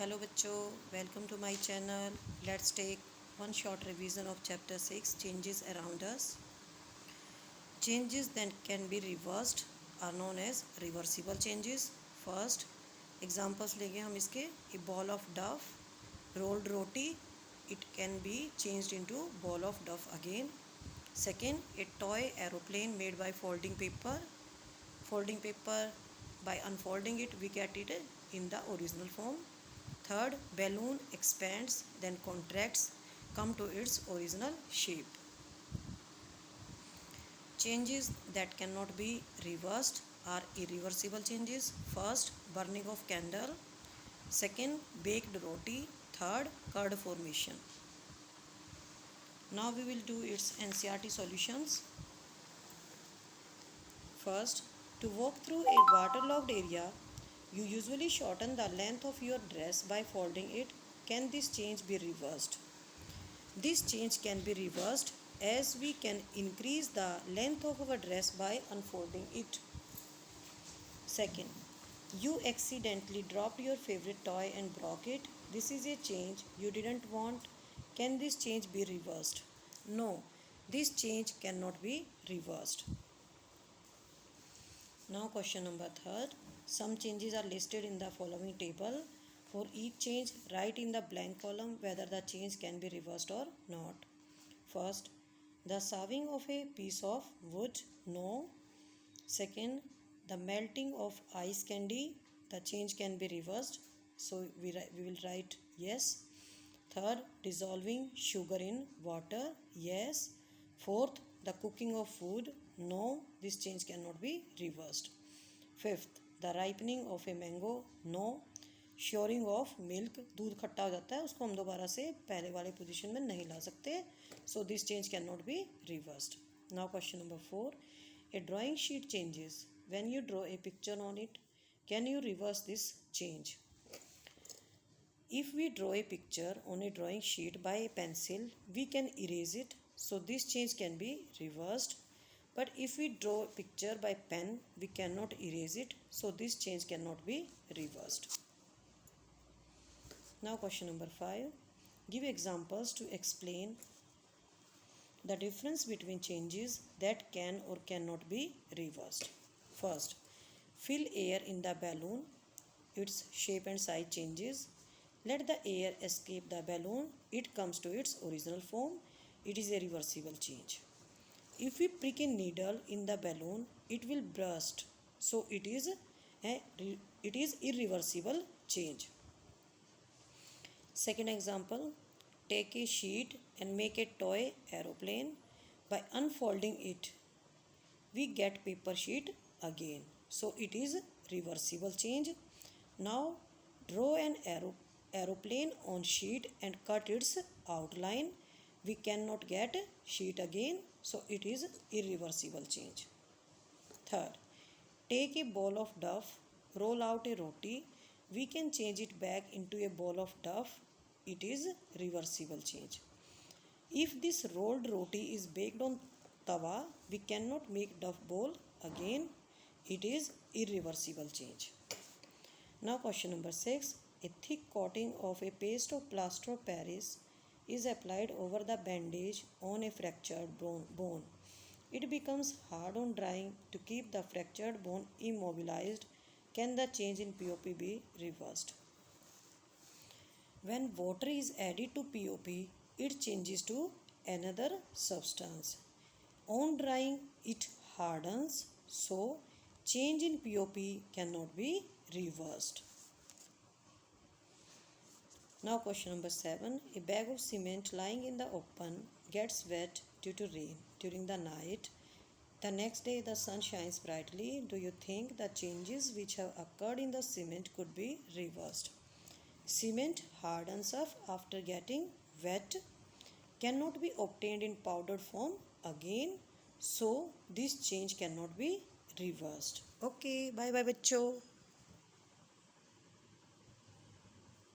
Hello बच्चों, welcome to my channel. Let's take one short revision of chapter 6 changes around us. Changes that can be reversed are known as reversible changes. First examples लेंगे हम इसके a ball of duff rolled roti, it can be changed into ball of duff again. Second, a toy aeroplane made by folding paper. By unfolding it we get it in the original form. Third, balloon expands then contracts, come to its original shape. Changes that cannot be reversed are irreversible changes. First, burning of candle. Second, baked roti. Third, curd formation. Now we will do its NCERT solutions. First, to walk through a waterlogged area, you usually shorten the length of your dress by folding it. Can this change be reversed? This change can be reversed as we can increase the length of our dress by unfolding it. Second, you accidentally dropped your favorite toy and broke it. This is a change you didn't want. Can this change be reversed? No, this change cannot be reversed. Now question number third. Some changes are listed in the following table. For each change, write in the blank column whether the change can be reversed or not. First, the serving of a piece of wood, no. Second, the melting of ice candy, the change can be reversed, so we will write yes. Third, dissolving sugar in water, yes. Fourth, the cooking of food, no, this change cannot be reversed. Fifth, the ripening of a mango, no. Souring of milk, दूध खट्टा हो जाता है, उसको हम दोबारा से पहले वाले पोजीशन में नहीं ला सकते, so this change can not be reversed. Now question number 4. A drawing sheet changes when you draw a picture on it. Can you reverse this change? If we draw a picture on a drawing sheet by a pencil, we can erase it, so this change can be reversed. But if we draw a picture by pen, we cannot erase it, so this change cannot be reversed. Now question number 5. Give examples to explain the difference between changes that can or cannot be reversed. First, fill air in the balloon. Its shape and size changes. Let the air escape the balloon. It comes to its original form. It is a reversible change. If we prick a needle in the balloon, it will burst. So it is irreversible change. Second example, take a sheet and make a toy aeroplane. By unfolding it, we get paper sheet again. So it is reversible change. Now draw an aeroplane on sheet and cut its outline. We cannot get sheet again, so it is irreversible change. Third, take a ball of duff, roll out a roti. We can change it back into a ball of duff. It is reversible change. If this rolled roti is baked on tawa, we cannot make duff ball again. It is irreversible change. Now question number 6. A thick coating of a paste of plaster of Paris is applied over the bandage on a fractured bone. It becomes hard on drying. To keep the fractured bone immobilized, can the change in POP be reversed? When water is added to POP, it changes to another substance. On drying, it hardens, so change in POP cannot be reversed. Now question number 7. A bag of cement lying in the open gets wet due to rain during the night. The next day the sun shines brightly. Do you think the changes which have occurred in the cement could be reversed? Cement hardens up after getting wet, cannot be obtained in powdered form again, so this change cannot be reversed. Okay, bye bye बच्चों.